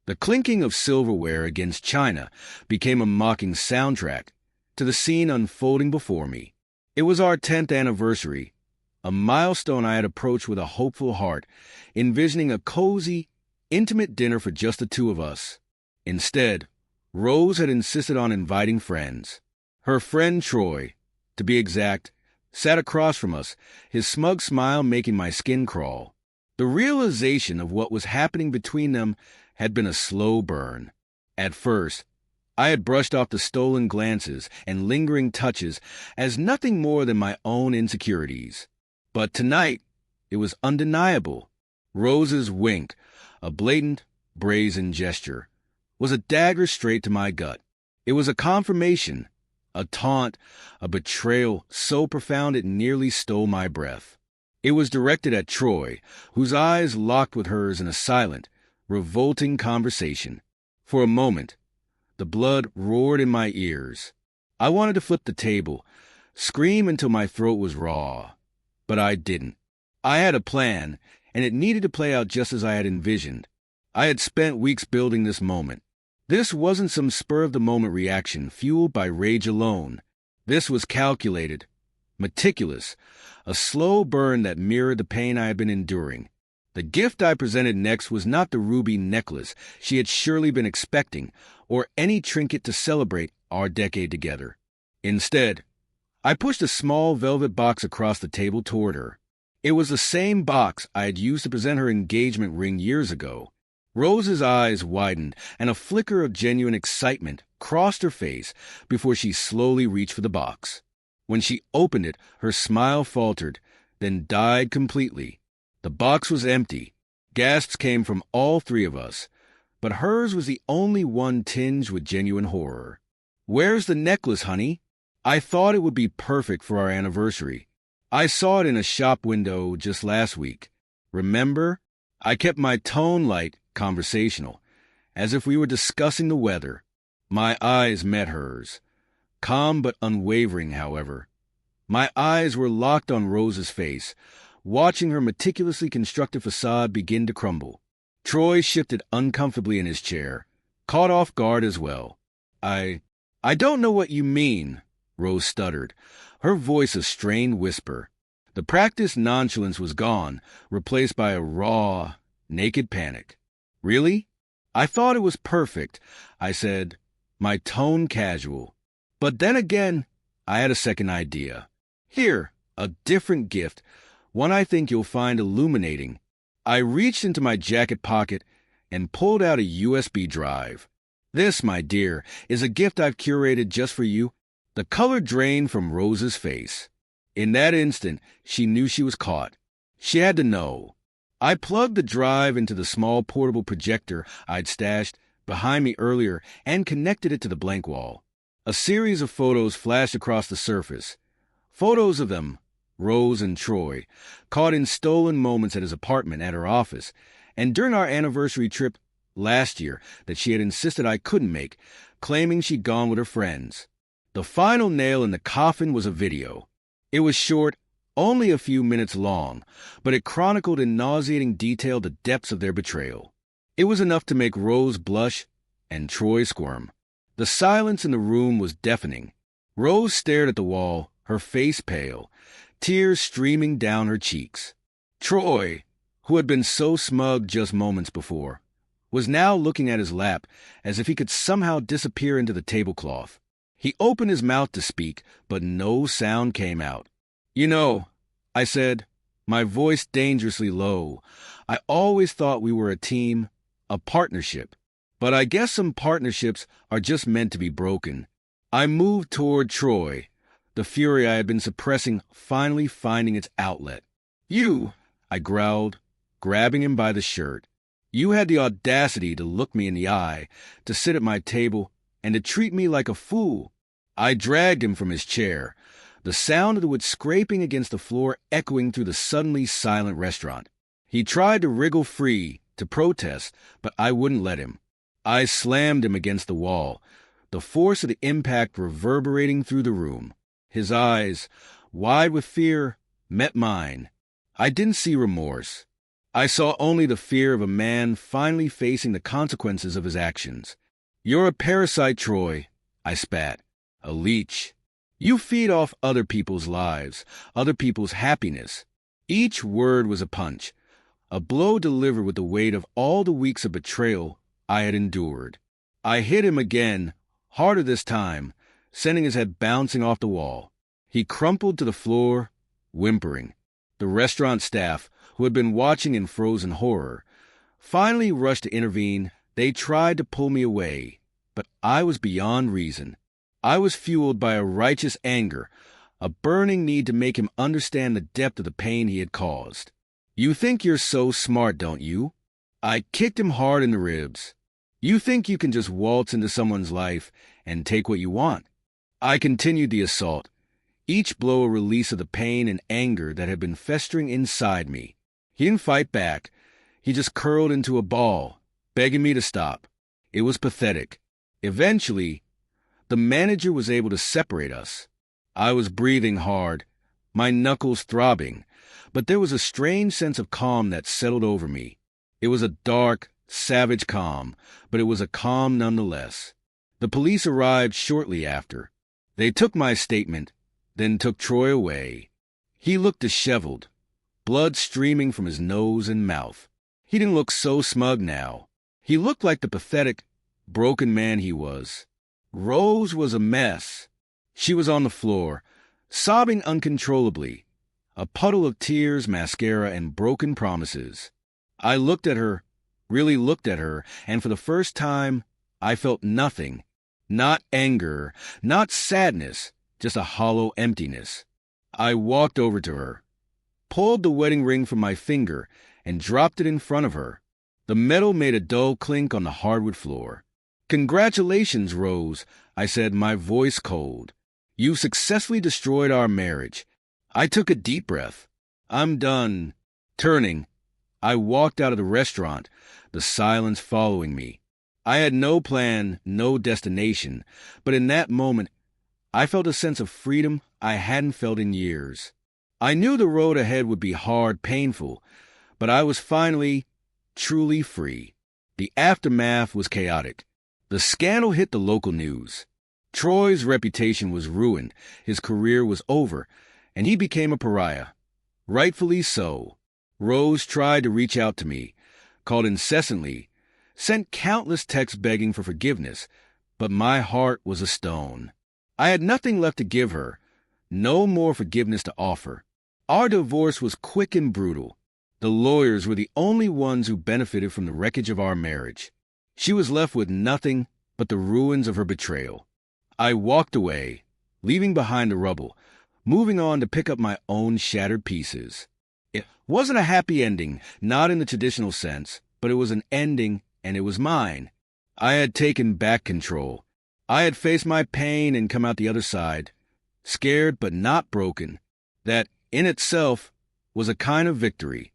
The clinking of silverware against china became a mocking soundtrack to the scene unfolding before me. It was our 10th anniversary, a milestone I had approached with a hopeful heart, envisioning a cozy, intimate dinner for just the two of us. Instead, Rose had insisted on inviting friends. Her friend Troy, to be exact, sat across from us, his smug smile making my skin crawl. The realization of what was happening between them had been a slow burn. At first, I had brushed off the stolen glances and lingering touches as nothing more than my own insecurities. But tonight, it was undeniable. Rose's wink, a blatant, brazen gesture, was a dagger straight to my gut. It was a confirmation, a taunt, a betrayal so profound it nearly stole my breath. It was directed at Troy, whose eyes locked with hers in a silent, revolting conversation. For a moment, the blood roared in my ears. I wanted to flip the table, scream until my throat was raw. But I didn't. I had a plan, and it needed to play out just as I had envisioned. I had spent weeks building this moment. This wasn't some spur-of-the-moment reaction fueled by rage alone. This was calculated, meticulous, a slow burn that mirrored the pain I had been enduring. The gift I presented next was not the ruby necklace she had surely been expecting, or any trinket to celebrate our decade together. Instead, I pushed a small velvet box across the table toward her. It was the same box I had used to present her engagement ring years ago. Rose's eyes widened, and a flicker of genuine excitement crossed her face before she slowly reached for the box. When she opened it, her smile faltered, then died completely. The box was empty. Gasps came from all three of us, but hers was the only one tinged with genuine horror. "Where's the necklace, honey? I thought it would be perfect for our anniversary. I saw it in a shop window just last week. Remember? I kept my tone light, conversational, as if we were discussing the weather. My eyes met hers. Calm but unwavering, however. My eyes were locked on Rose's face, watching her meticulously constructed facade begin to crumble. Troy shifted uncomfortably in his chair, caught off guard as well. I don't know what you mean," Rose stuttered, her voice a strained whisper. The practiced nonchalance was gone, replaced by a raw, naked panic. "Really? I thought it was perfect," I said, my tone casual. But then again, I had a second idea. "Here, a different gift, one I think you'll find illuminating." I reached into my jacket pocket and pulled out a USB drive. "This, my dear, is a gift I've curated just for you." The color drained from Rose's face. In that instant, she knew she was caught. She had to know. I plugged the drive into the small portable projector I'd stashed behind me earlier and connected it to the blank wall. A series of photos flashed across the surface. Photos of them, Rose and Troy, caught in stolen moments at his apartment at her office, and during our anniversary trip last year that she had insisted I couldn't make, claiming she'd gone with her friends. The final nail in the coffin was a video. It was short, only a few minutes long, but it chronicled in nauseating detail the depths of their betrayal. It was enough to make Rose blush and Troy squirm. The silence in the room was deafening. Rose stared at the wall, her face pale, tears streaming down her cheeks. Troy, who had been so smug just moments before, was now looking at his lap as if he could somehow disappear into the tablecloth. He opened his mouth to speak, but no sound came out. "You know," I said, my voice dangerously low, "I always thought we were a team, a partnership. But I guess some partnerships are just meant to be broken." I moved toward Troy, the fury I had been suppressing finally finding its outlet. "You," I growled, grabbing him by the shirt. "You had the audacity to look me in the eye, to sit at my table, and to treat me like a fool." I dragged him from his chair, the sound of the wood scraping against the floor echoing through the suddenly silent restaurant. He tried to wriggle free, to protest, but I wouldn't let him. I slammed him against the wall, the force of the impact reverberating through the room. His eyes, wide with fear, met mine. I didn't see remorse. I saw only the fear of a man finally facing the consequences of his actions. "You're a parasite, Troy," I spat. "A leech. You feed off other people's lives, other people's happiness." Each word was a punch, a blow delivered with the weight of all the weeks of betrayal I had endured. I hit him again, harder this time, sending his head bouncing off the wall. He crumpled to the floor, whimpering. The restaurant staff, who had been watching in frozen horror, finally rushed to intervene. They tried to pull me away, but I was beyond reason. I was fueled by a righteous anger, a burning need to make him understand the depth of the pain he had caused. "You think you're so smart, don't you?" I kicked him hard in the ribs. "You think you can just waltz into someone's life and take what you want?" I continued the assault, each blow a release of the pain and anger that had been festering inside me. He didn't fight back. He just curled into a ball, begging me to stop. It was pathetic. Eventually, the manager was able to separate us. I was breathing hard, my knuckles throbbing, but there was a strange sense of calm that settled over me. It was a dark, savage calm, but it was a calm nonetheless. The police arrived shortly after. They took my statement, then took Troy away. He looked disheveled, blood streaming from his nose and mouth. He didn't look so smug now. He looked like the pathetic, broken man he was. Rose was a mess. She was on the floor, sobbing uncontrollably, a puddle of tears, mascara, and broken promises. I looked at her, really looked at her, and for the first time, I felt nothing. Not anger, not sadness, just a hollow emptiness. I walked over to her, pulled the wedding ring from my finger, and dropped it in front of her. The metal made a dull clink on the hardwood floor. "Congratulations, Rose," I said, my voice cold. "You've successfully destroyed our marriage." I took a deep breath. "I'm done." Turning, I walked out of the restaurant, the silence following me. I had no plan, no destination, but in that moment, I felt a sense of freedom I hadn't felt in years. I knew the road ahead would be hard, painful, but I was finally, truly free. The aftermath was chaotic. The scandal hit the local news. Troy's reputation was ruined, his career was over, and he became a pariah. Rightfully so. Rose tried to reach out to me, called incessantly, sent countless texts begging for forgiveness, but my heart was a stone. I had nothing left to give her, no more forgiveness to offer. Our divorce was quick and brutal. The lawyers were the only ones who benefited from the wreckage of our marriage. She was left with nothing but the ruins of her betrayal. I walked away, leaving behind the rubble, moving on to pick up my own shattered pieces. It wasn't a happy ending, not in the traditional sense, but it was an ending, and it was mine. I had taken back control. I had faced my pain and come out the other side, scared but not broken. That, in itself, was a kind of victory.